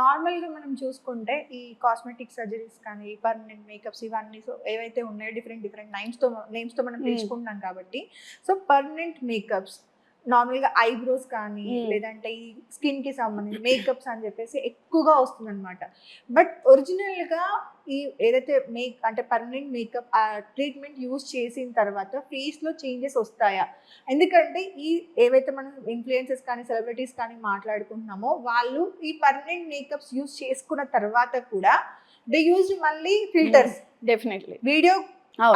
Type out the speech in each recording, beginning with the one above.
నార్మల్గా మనం చూసుకుంటే ఈ కాస్మెటిక్ సర్జరీస్ కానీ పర్మనెంట్ మేకప్స్ ఇవన్నీ సో ఏవైతే ఉన్నాయో డిఫరెంట్ డిఫరెంట్ నేమ్స్తో మనం పిలుచుకుంటున్నాం కాబట్టి సో పర్మనెంట్ మేకప్స్ నార్మల్గా ఐబ్రోస్ కానీ లేదంటే ఈ స్కిన్కి సంబంధించి మేకప్స్ అని చెప్పేసి ఎక్కువగా వస్తుందన్నమాట. బట్ ఒరిజినల్గా ఈ ఏదైతే అంటే పర్మనెంట్ మేకప్ ఆ ట్రీట్మెంట్ యూజ్ చేసిన తర్వాత ఫేస్లో చేంజెస్ వస్తాయా? ఎందుకంటే ఈ ఏవైతే మనం ఇన్ఫ్లుయెన్సర్స్ కానీ సెలబ్రిటీస్ కానీ మాట్లాడుకుంటున్నామో వాళ్ళు ఈ పర్మనెంట్ మేకప్స్ యూజ్ చేసుకున్న తర్వాత కూడా దే యూజ్ మళ్ళీ ఫిల్టర్స్. డెఫినెట్లీ వీడియో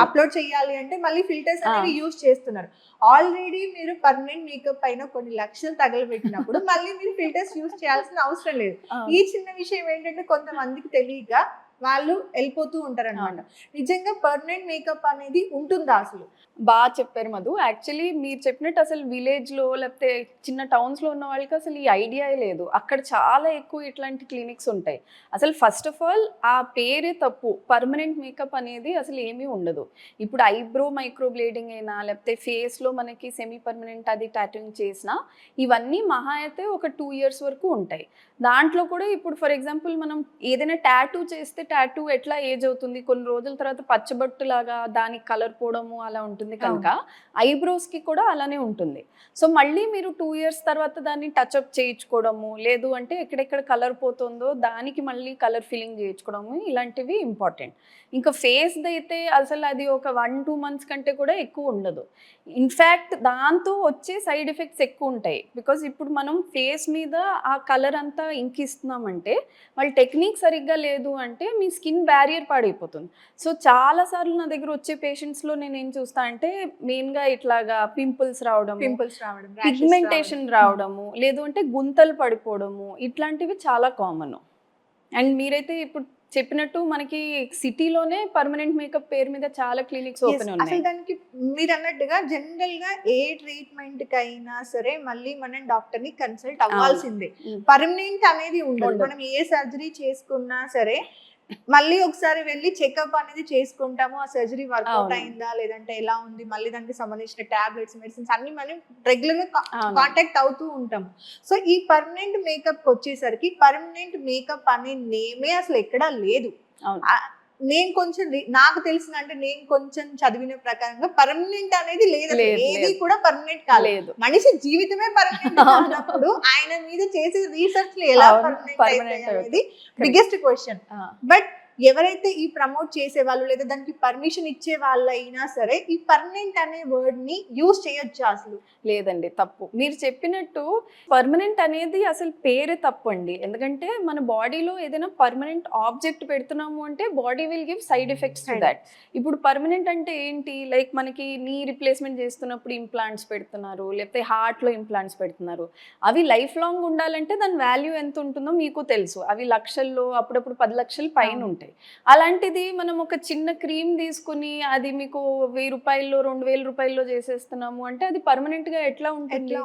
అప్లోడ్ చేయాలి అంటే మళ్ళీ ఫిల్టర్స్ అనేవి యూజ్ చేస్తున్నారు. ఆల్రెడీ మీరు పర్మనెంట్ మేకప్ పైన కొన్ని లక్షలు తగలబెట్టినప్పుడు మళ్ళీ మీరు ఫిల్టర్స్ యూజ్ చేయాల్సిన అవసరం లేదు. ఈ చిన్న విషయం ఏంటంటే కొంతమందికి తెలియక వాళ్ళు వెళ్ళిపోతూ ఉంటారు అనమాట. నిజంగా పర్మనెంట్ మేకప్ అనేది ఉంటుందా అసలు? బాగా చెప్పారు మధు. యాక్చువల్లీ మీరు చెప్పినట్టు అసలు విలేజ్లో లేకపోతే చిన్న టౌన్స్లో ఉన్న వాళ్ళకి అసలు ఈ ఐడియా లేదు. అక్కడ చాలా ఎక్కువ ఇట్లాంటి క్లినిక్స్ ఉంటాయి. అసలు ఫస్ట్ ఆఫ్ ఆల్ ఆ పేరే తప్పు. పర్మనెంట్ మేకప్ అనేది అసలు ఏమీ ఉండదు. ఇప్పుడు ఐబ్రో మైక్రో బ్లేడింగ్ అయినా లేకపోతే ఫేస్లో మనకి సెమీ పర్మనెంట్ అది టాటూయింగ్ చేసినా ఇవన్నీ మహా అయితే ఒక 2 years వరకు ఉంటాయి. దాంట్లో కూడా ఇప్పుడు ఫర్ ఎగ్జాంపుల్ మనం ఏదైనా టాటూ చేస్తే టాటూ ఎట్లా ఏజ్ అవుతుంది, కొన్ని రోజుల తర్వాత పచ్చబొట్టులాగా దానికి కలర్ పోవడము అలా ఉంటుంది కనుక ఐబ్రోస్కి కూడా అలానే ఉంటుంది. సో మళ్ళీ మీరు 2 years తర్వాత దాన్ని టచ్అప్ చేయించుకోవడము, లేదు అంటే ఎక్కడెక్కడ కలర్ పోతుందో దానికి మళ్ళీ కలర్ ఫిల్లింగ్ చేయించుకోవడము ఇలాంటివి ఇంపార్టెంట్. ఇంకా ఫేస్ది అయితే అసలు అది ఒక 1-2 months కంటే కూడా ఎక్కువ ఉండదు. ఇన్ఫ్యాక్ట్ దాంతో వచ్చే సైడ్ ఎఫెక్ట్స్ ఎక్కువ ఉంటాయి. బికాజ్ ఇప్పుడు మనం ఫేస్ మీద ఆ కలర్ అంతా ఇంకిస్తున్నామంటే వాళ్ళ టెక్నిక్ సరిగ్గా లేదు అంటే మీ స్కిన్ బ్యారియర్ పాడైపోతుంది. సో చాలాసార్లు నా దగ్గర వచ్చే పేషెంట్స్లో నేను ఏం చూస్తా అంటే మెయిన్గా ఇట్లాగా పింపుల్స్ రావడం, పిగ్మెంటేషన్ రావడము, లేదు అంటే గుంతలు పడిపోవడము ఇట్లాంటివి చాలా కామన్. అండ్ మీరైతే ఇప్పుడు చెప్పినట్టు మనకి సిటీలోనే పర్మనెంట్ మేకప్ పేరు మీద చాలా క్లినిక్స్ ఓపెన్ ఉన్నాయి. అసలు దానికి మీరు అన్నట్టుగా జనరల్ గా ఏ ట్రీట్మెంట్ కి అయినా సరే మళ్ళీ మనం డాక్టర్ ని కన్సల్ట్ అవ్వాల్సిందే. పర్మనెంట్ అనేది ఉండదు. మనం ఏ సర్జరీ చేసుకున్నా సరే మళ్ళీ ఒకసారి వెళ్ళి చెకప్ అనేది చేసుకుంటాము. ఆ సర్జరీ వర్కౌట్ అయిందా లేదంటే ఎలా ఉంది, మళ్ళీ దానికి సంబంధించిన టాబ్లెట్స్ మెడిసిన్స్ అన్ని మనం రెగ్యులర్ గా కాంటాక్ట్ అవుతూ ఉంటాము. సో ఈ పర్మనెంట్ మేకప్ వచ్చేసరికి పర్మనెంట్ మేకప్ అనే నేమే అసలు ఎక్కడా లేదు. నేను కొంచెం నాకు తెలిసిన అంటే నేను కొంచెం చదివిన ప్రకారంగా పర్మనెంట్ అనేది లేదు. ఏది కూడా పర్మనెంట్ కాలేదు. మనిషి జీవితమే పర్మనెంట్ కానప్పుడు ఆయన మీద చేసే రీసెర్చ్ ఎలా పర్మనెంట్ అనేది బిగ్గెస్ట్ క్వశ్చన్. బట్ ఎవరైతే ఈ ప్రమోట్ చేసే వాళ్ళు లేదా దానికి పర్మిషన్ ఇచ్చే వాళ్ళు అయినా సరే ఈ పర్మనెంట్ అనే వర్డ్ ని యూజ్ చేయొచ్చు అసలు? లేదండి, తప్పు. మీరు చెప్పినట్టు పర్మనెంట్ అనేది అసలు పేరే తప్పు అండి. ఎందుకంటే మన బాడీలో ఏదైనా పర్మనెంట్ ఆబ్జెక్ట్ పెడుతున్నాము అంటే body will give side effects to that. ఇప్పుడు పర్మనెంట్ అంటే ఏంటి, లైక్ మనకి నీ రిప్లేస్మెంట్ చేస్తున్నప్పుడు ఇంప్లాంట్స్ పెడుతున్నారు, లేకపోతే హార్ట్లో ఇంప్లాంట్స్ పెడుతున్నారు. అవి లైఫ్ లాంగ్ ఉండాలంటే దాని వాల్యూ ఎంత ఉంటుందో మీకు తెలుసు. అవి లక్షల్లో అప్పుడప్పుడు 10 లక్షల పైన ఉంటాయి. అలాంటిది మనం ఒక చిన్న క్రీమ్ తీసుకుని అది మీకు 1000 రూపాయల్లో 2000 రూపాయల్లో చేసేస్తున్నాము అంటే అది పర్మనెంట్ గా ఎట్లా ఉంటుంది?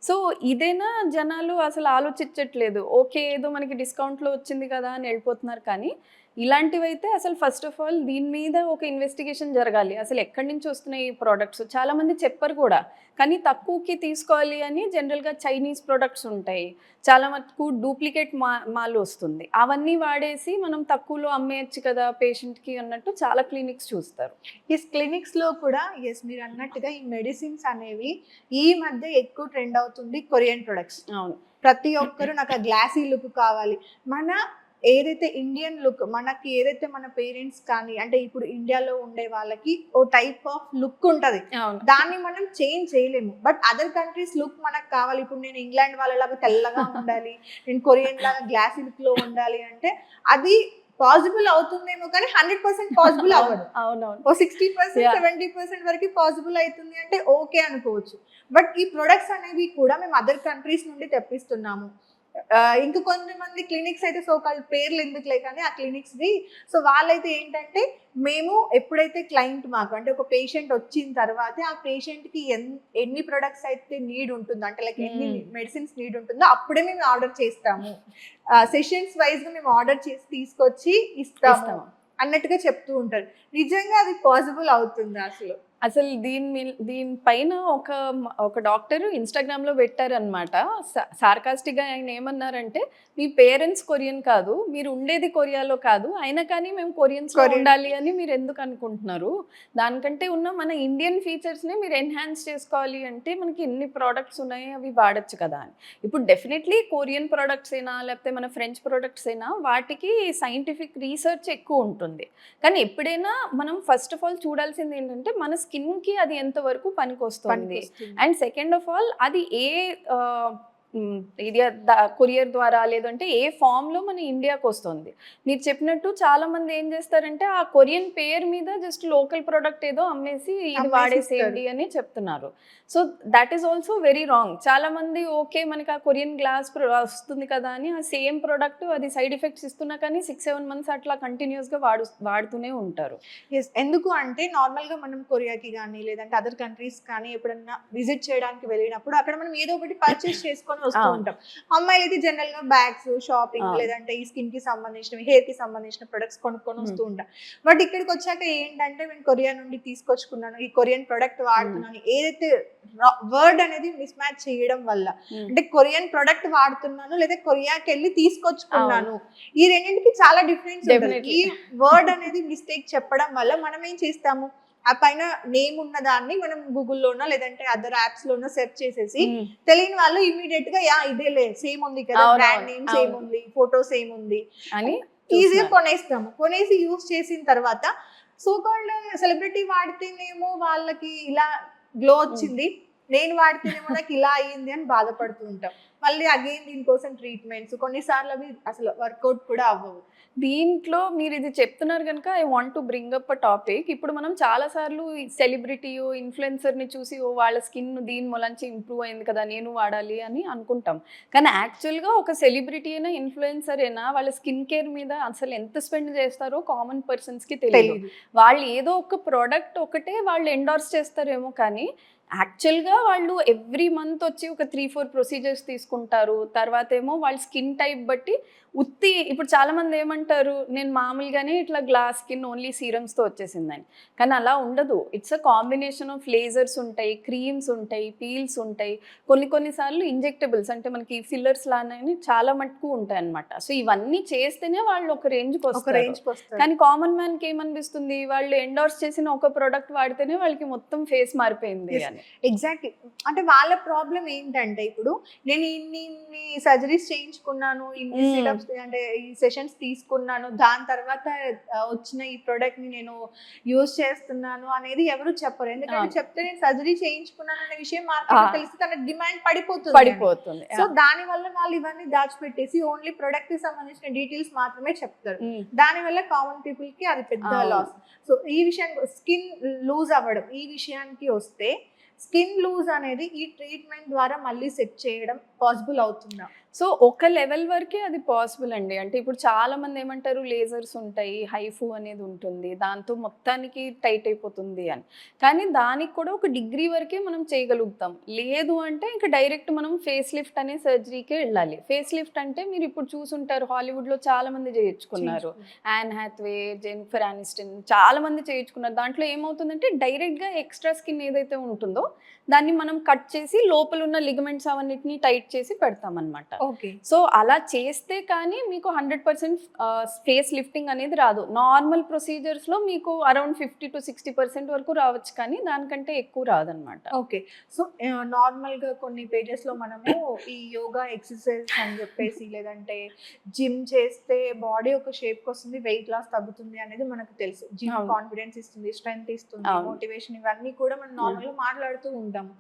సో ఇదేనా జనాలు అసలు ఆలోచించట్లేదు. ఓకే ఏదో మనకి డిస్కౌంట్ లో వచ్చింది కదా అని వెళ్ళిపోతున్నారు. కానీ ఇలాంటివైతే అసలు ఫస్ట్ ఆఫ్ ఆల్ దీని మీద ఒక ఇన్వెస్టిగేషన్ జరగాలి. అసలు ఎక్కడి నుంచి వస్తున్నాయి ఈ ప్రోడక్ట్స్? చాలా మంది చెప్పరు కూడా, కానీ తక్కువకి తీసుకోవాలి అని జనరల్గా చైనీస్ ప్రోడక్ట్స్ ఉంటాయి, చాలా మటుకు డూప్లికేట్ మాల్ వస్తుంది. అవన్నీ వాడేసి మనం తక్కువలో అమ్మేయచ్చు కదా పేషెంట్కి అన్నట్టు చాలా క్లినిక్స్ చూస్తారు. ఈ క్లినిక్స్లో కూడా మీరు అన్నట్టుగా ఈ మెడిసిన్స్ అనేవి ఈ మధ్య ఎక్కువ ట్రెండ్ అవుతుంది. Korean products. అవును, ప్రతి ఒక్కరు నాకు ఆ గ్లాసీ లుక్ కావాలి. మన ఏదైతే ఇండియన్ లుక్ మనకి ఏదైతే మన పేరెంట్స్ కానీ అంటే ఇప్పుడు ఇండియాలో ఉండే వాళ్ళకి ఓ టైప్ ఆఫ్ లుక్ ఉంటుంది, దాన్ని మనం చేంజ్ చేయలేము. బట్ అదర్ కంట్రీస్ లుక్ మనకు కావాలి. ఇప్పుడు నేను ఇంగ్లాండ్ వాళ్ళలాగా తెల్లగా ఉండాలి, నేను కొరియన్ లాగా గ్లాసీ లుక్ లో ఉండాలి అంటే అది పాసిబుల్ అవుతుందేమో కానీ 100% పాసిబుల్ అవ్వదు. ఓ 60% 70% వరకు పాసిబుల్ అవుతుంది అంటే ఓకే అనుకోవచ్చు. బట్ ఈ ప్రొడక్ట్స్ అనేవి కూడా మేము అదర్ కంట్రీస్ నుండి తెప్పిస్తున్నాము. ఇంకా కొంతమంది క్లినిక్స్ అయితే సోకాల్ పేర్లు ఎందుకులే కానీ ఆ క్లినిక్స్ది సో వాళ్ళైతే ఏంటంటే మేము ఎప్పుడైతే క్లయింట్ మాకు అంటే ఒక పేషెంట్ వచ్చిన తర్వాత ఆ పేషెంట్కి ఎన్ని ప్రొడక్ట్స్ అయితే నీడ్ ఉంటుందో అంటే లైక్ ఎన్ని మెడిసిన్స్ నీడ్ ఉంటుందో అప్పుడే మేము ఆర్డర్ చేస్తాము. సెషన్స్ వైజ్గా మేము ఆర్డర్ చేసి తీసుకొచ్చి ఇస్తాము అన్నట్టుగా చెప్తూ ఉంటారు. నిజంగా అది పాసిబుల్ అవుతుందా అసలు? అసలు దీనిపైన ఒక డాక్టర్ ఇన్స్టాగ్రామ్ లో పెట్టారనమాట. సార్కాస్టిక్ గా ఆయన ఏమన్నారంటే, మీ పేరెంట్స్ కొరియన్ కాదు, మీరు ఉండేది కొరియాలో కాదు, అయినా కానీ మేము కొరియన్స్ లో ఉండాలి అని మీరు ఎందుకు అనుకుంటున్నారు? దానికంటే ఉన్న మన ఇండియన్ ఫీచర్స్ ని మీరు ఎన్హాన్స్ చేసుకోవాలి అంటే మనకి ఎన్ని ప్రోడక్ట్స్ ఉన్నాయి, అవి వాడచ్చు కదా అని. ఇప్పుడు డెఫినెట్లీ కొరియన్ ప్రోడక్ట్స్ అయినా లేకపోతే మన ఫ్రెంచ్ ప్రోడక్ట్స్ అయినా వాటికి సైంటిఫిక్ రీసెర్చ్ ఎక్కువ ఉంటుంది. కానీ ఎప్పుడైనా మనం ఫస్ట్ ఆఫ్ ఆల్ చూడాల్సింది ఏంటంటే మన స్కిన్కి అది ఎంతవరకు పనికొస్తుంది. అండ్ సెకండ్ ఆఫ్ ఆల్ అది ఏ ఇది కొరియర్ ద్వారా లేదంటే ఏ ఫామ్లో మన ఇండియాకి వస్తుంది. మీరు చెప్పినట్టు చాలా మంది ఏం చేస్తారంటే ఆ కొరియన్ పేరు మీద జస్ట్ లోకల్ ప్రోడక్ట్ ఏదో అమ్మేసి ఇది వాడేసేయండి అని చెప్తున్నారు. So that is also very wrong. చాలా మంది ఓకే మనకి ఆ కొరియన్ గ్లాస్ వస్తుంది కదా అని ఆ సేమ్ ప్రోడక్ట్ అది సైడ్ ఎఫెక్ట్స్ ఇస్తున్నా కానీ 6-7 months అట్లా కంటిన్యూస్గా వాడుతూనే ఉంటారు. ఎందుకు అంటే నార్మల్గా మనం కొరియాకి కానీ లేదంటే అదర్ కంట్రీస్ కానీ ఎప్పుడన్నా విజిట్ చేయడానికి వెళ్ళినప్పుడు అక్కడ మనం ఏదో ఒకటి పర్చేస్ చేసుకొని వస్తూ ఉంటాం. అమ్మాయిలు అయితే జనరల్ గా బ్యాగ్స్, షాపింగ్ లేదంటే ఈ స్కిన్ కి సంబంధించిన, హెయిర్ కి సంబంధించిన ప్రొడక్ట్స్ కొనుక్కొని వస్తూ ఉంటాం. బట్ ఇక్కడికి వచ్చాక ఏంటంటే నేను కొరియా నుండి తీసుకొచ్చుకున్నాను, ఈ కొరియన్ ప్రొడక్ట్ వాడుతున్నాను ఏదైతే వర్డ్ అనేది మిస్ మ్యాచ్ చేయడం వల్ల, అంటే కొరియన్ ప్రొడక్ట్ వాడుతున్నాను లేదా కొరియాకి వెళ్ళి తీసుకొచ్చుకున్నాను, ఈ రెండింటికి చాలా డిఫరెన్స్ ఉంటుంది. ఈ వర్డ్ అనేది మిస్టేక్ చెప్పడం వల్ల మనం ఏం చేస్తాము, ఆ పైన నేమ్ ఉన్న దాన్ని మనం గూగుల్లోనో లేదంటే అదర్ యాప్స్ లోనో సెర్చ్ చేసేసి తెలియని వాళ్ళు ఇమీడియట్ గా యా ఇదేలే సేమ్ ఉంది కదా, బ్రాండ్ నేమ్ సేమ్ ఉంది, ఫోటో సేమ్ ఉంది అని ఈజీగా కొనేస్తాము. కొనేసి యూజ్ చేసిన తర్వాత సో కాల్డ్ సెలబ్రిటీ వాడితేనేమో వాళ్ళకి ఇలా గ్లో వచ్చింది, నేను వాడితేనేమో నాకు ఇలా అయ్యింది అని బాధపడుతూ ఉంటాం. మళ్ళీ అగైన్ దీనికోసం ట్రీట్మెంట్స్, కొన్నిసార్లు అవి అసలు వర్కౌట్ కూడా అవ్వవు. దీంట్లో మీరు ఇది చెప్తున్నారు కనుక I want to bring up a topic. ఇప్పుడు మనం చాలాసార్లు సెలబ్రిటీయో ఇన్ఫ్లుయెన్సర్ని చూసి ఓ వాళ్ళ స్కిన్ దీని మూలంచి ఇంప్రూవ్ అయింది కదా నేను వాడాలి అని అనుకుంటాం. కానీ యాక్చువల్గా ఒక సెలబ్రిటీ అయినా ఇన్ఫ్లుయెన్సర్ అయినా వాళ్ళ స్కిన్ కేర్ మీద అసలు ఎంత స్పెండ్ చేస్తారో కామన్ పర్సన్స్కి తెలియదు. వాళ్ళు ఏదో ఒక ప్రోడక్ట్ ఒకటే వాళ్ళు ఎండోర్స్ చేస్తారేమో కానీ యాక్చువల్గా వాళ్ళు ఎవ్రీ మంత్ వచ్చి ఒక 3-4 ప్రొసీజర్స్ తీసుకుంటారు. తర్వాత ఏమో వాళ్ళ స్కిన్ టైప్ బట్టి ఇప్పుడు చాలామంది ఏమంటారు, నేను మామూలుగానే ఇట్లా గ్లాస్ స్కిన్ ఓన్లీ సీరమ్స్తో వచ్చేసిందని. కానీ అలా ఉండదు. It's a combination of lasers ఉంటాయి, క్రీమ్స్ ఉంటాయి, పీల్స్ ఉంటాయి, కొన్నిసార్లు ఇంజెక్టబుల్స్ అంటే మనకి ఫిల్లర్స్ లానే చాలా మటుకు ఉంటాయి అనమాట. సో ఇవన్నీ చేస్తేనే వాళ్ళు ఒక రేంజ్కి వస్తారు. కానీ కామన్ మ్యాన్కి ఏమనిపిస్తుంది, వాళ్ళు ఎండోర్స్ చేసిన ఒక ప్రోడక్ట్ వాడితేనే వాళ్ళకి మొత్తం ఫేస్ మారిపోయింది అని. ఎగ్జాక్ట్లీ. అంటే వాళ్ళ ప్రాబ్లం ఏంటంటే ఇప్పుడు నేను ఇన్ని సర్జరీస్ చేయించుకున్నాను, ఇన్ని సిరప్స్ అంటే ఈ సెషన్స్ తీసుకున్నాను, దాని తర్వాత వచ్చిన ఈ ప్రోడక్ట్ ని నేను యూజ్ చేస్తున్నాను అనేది ఎవరు చెప్పరు. ఎందుకంటే చెప్తే నేను సర్జరీ చేయించుకున్నాను అనే విషయం మార్కెట్ తెలిసి తన డిమాండ్ పడిపోతుంది. సో దాని వల్ల వాళ్ళు ఇవన్నీ దాచిపెట్టేసి ఓన్లీ ప్రొడక్ట్ కి సంబంధించిన డీటెయిల్స్ మాత్రమే చెప్తారు. దాని వల్ల కామన్ పీపుల్ కి అది పెద్ద లాస్. సో ఈ విషయానికి స్కిన్ లూజ్ అవ్వడం ఈ విషయానికి వస్తే, స్కిన్ లూజ్ అనేది ఈ ట్రీట్మెంట్ ద్వారా మళ్ళీ సెట్ చేయడం పాసిబుల్ అవుతుందా? సో ఒక లెవెల్ వరకే అది పాసిబుల్ అండి. అంటే ఇప్పుడు చాలా మంది ఏమంటారు, లేజర్స్ ఉంటాయి, హైఫూ అనేది ఉంటుంది, దాంతో మొత్తానికి టైట్ అయిపోతుంది అని. కానీ దానికి కూడా ఒక డిగ్రీ వరకే మనం చేయగలుగుతాం. లేదు అంటే ఇంకా డైరెక్ట్ మనం ఫేస్ లిఫ్ట్ అనే సర్జరీకే వెళ్ళాలి. ఫేస్ లిఫ్ట్ అంటే మీరు ఇప్పుడు చూసుంటారు, హాలీవుడ్లో చాలా మంది చేయించుకున్నారు. యాన్ హ్యాథ్వే, జెన్నిఫర్ ఆనిస్టన్ చాలా మంది చేయించుకున్నారు. దాంట్లో ఏమవుతుందంటే డైరెక్ట్గా ఎక్స్ట్రా స్కిన్ ఏదైతే ఉంటుందో దాన్ని మనం కట్ చేసి లోపల ఉన్న లిగమెంట్స్ అవన్నిటిని టైట్ చేసి పెడతామన్నమాట. సో అలా చేస్తే కానీ మీకు 100% ఫేస్ లిఫ్టింగ్ అనేది రాదు. నార్మల్ ప్రొసీజర్స్ లో మీకు అరౌండ్ 50 to 60% వరకు రావచ్చు, కానీ దానికంటే ఎక్కువ రాదనమాట. ఓకే. సో నార్మల్ గా కొన్ని పేజెస్ లో మనము ఈ యోగా ఎక్సర్సైజ్ అని చెప్పేసి లేదంటే జిమ్ చేస్తే బాడీ ఒక షేప్ వస్తుంది, వెయిట్ లాస్ తగ్గుతుంది అనేది మనకు తెలుసు. జిమ్ కాన్ఫిడెన్స్ ఇస్తుంది, స్ట్రెంగ్త్ ఇస్తుంది, మోటివేషన్, ఇవన్నీ కూడా మనం నార్మల్ గా మాట్లాడుతూ ఉంటాము.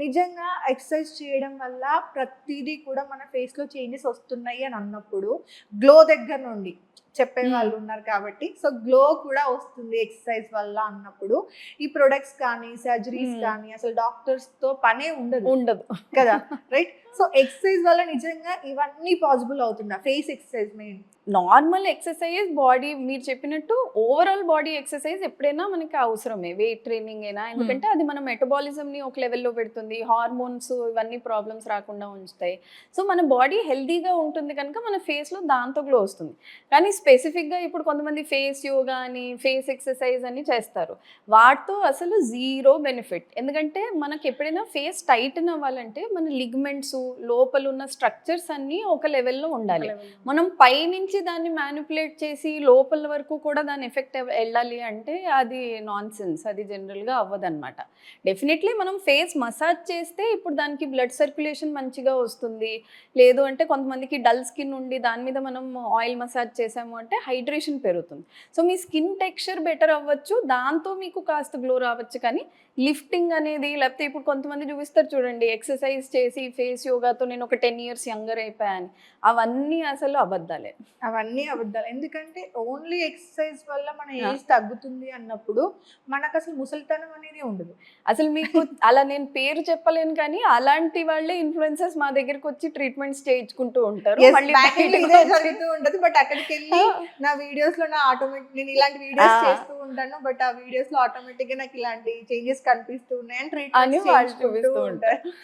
నిజంగా ఎక్సర్సైజ్ చేయడం వల్ల ప్రతిదీ కూడా మన ఫేస్ లో చేంజెస్ వస్తున్నాయి అని అన్నప్పుడు గ్లో దగ్గర నుండి చెప్పే వాళ్ళు ఉన్నారు కాబట్టి, సో గ్లో కూడా వస్తుంది ఎక్సర్సైజ్ వల్ల అన్నప్పుడు ఈ ప్రొడక్ట్స్ కానీ సర్జరీస్ కానీ అసలు డాక్టర్స్ తో పనే ఉండదు కదా, రైట్? సో ఎక్సర్సైజ్ వల్ల నిజంగా ఇవన్నీ పాసిబుల్ అవుతుందా? Face exercise main normal exercise body, మీరు చెప్పినట్టు ఓవరాల్ బాడీ ఎక్సర్సైజ్ ఎప్పుడైనా మనకి అవసరమే, వెయిట్ ట్రైనింగ్ అయినా. ఎందుకంటే అది మన మెటబాలిజంని ఒక లెవెల్లో పెడుతుంది, హార్మోన్స్ ఇవన్నీ ప్రాబ్లమ్స్ రాకుండా ఉంచుతాయి. సో మన బాడీ హెల్దీగా ఉంటుంది కనుక మన ఫేస్లో దాంతో గ్లో వస్తుంది. కానీ స్పెసిఫిక్ గా ఇప్పుడు కొంతమంది ఫేస్ యోగా అని ఫేస్ ఎక్సర్సైజ్ అని చేస్తారు. వాటితో అసలు జీరో బెనిఫిట్. ఎందుకంటే మనకి ఎప్పుడైనా ఫేస్ టైటన్ అవ్వాలంటే మన లిగ్మెంట్స్ లోపల ఉన్న స్ట్రక్చర్స్ అన్నీ ఒక లెవెల్లో ఉండాలి. మనం పైనుంచి దాన్ని మ్యానిపులేట్ చేసి లోపల వరకు కూడా దాని ఎఫెక్ట్ వెళ్ళాలి అంటే అది నాన్ సెన్స్. అది జనరల్గా అవ్వదన్నమాట. డెఫినెట్లీ మనం ఫేస్ మసాజ్ చేస్తే ఇప్పుడు దానికి బ్లడ్ సర్క్యులేషన్ మంచిగా వస్తుంది. లేదు అంటే కొంతమందికి డల్ స్కిన్ ఉండి దాని మీద మనం ఆయిల్ మసాజ్ చేసాము అంటే హైడ్రేషన్ పెరుగుతుంది. సో మీ స్కిన్ టెక్స్చర్ బెటర్ అవ్వచ్చు, దాంతో మీకు కాస్త గ్లో రావచ్చు. కానీ లిఫ్టింగ్ అనేది లేకపోతే ఇప్పుడు కొంతమంది చూపిస్తారు చూడండి, ఎక్సర్సైజ్ చేసి ఫేస్ యోగాతో నేను ఒక 10 years యంగర్ అయిపోయాను, అవన్నీ అసలు అబద్ధాలే. అవన్నీ అబద్ధాలు. ఎందుకంటే ఓన్లీ ఎక్సర్సైజ్ వల్ల మన ఏజ్ తగ్గుతుంది అన్నప్పుడు మనకు అసలు ముసలితనం అనేది ఉండదు. అసలు మీకు అలా నేను పేరు చెప్పలేను కానీ అలాంటి వాళ్ళే ఇన్ఫ్లుయెన్సర్స్ మా దగ్గరికి వచ్చి ట్రీట్మెంట్స్ చేయించుకుంటూ ఉంటారు. Yes, మళ్ళీ back end లో బయటకు ఇదే వచ్చి- జరుగుతూ ఉంటది. బట్ అక్కడికి వెళ్ళి నా వీడియోస్ లో నా ఆటోమేటిక్ నేను ఇలాంటి వీడియోస్ చేస్తూ ఉంటాను. బట్ ఆ వీడియోస్ లో ఆటోమేటిక్ గా నాకు ఇలాంటి చేంజెస్ కనిపిస్తూ ఉన్నాయని అని వాళ్ళు చూపిస్తూ ఉంటారు.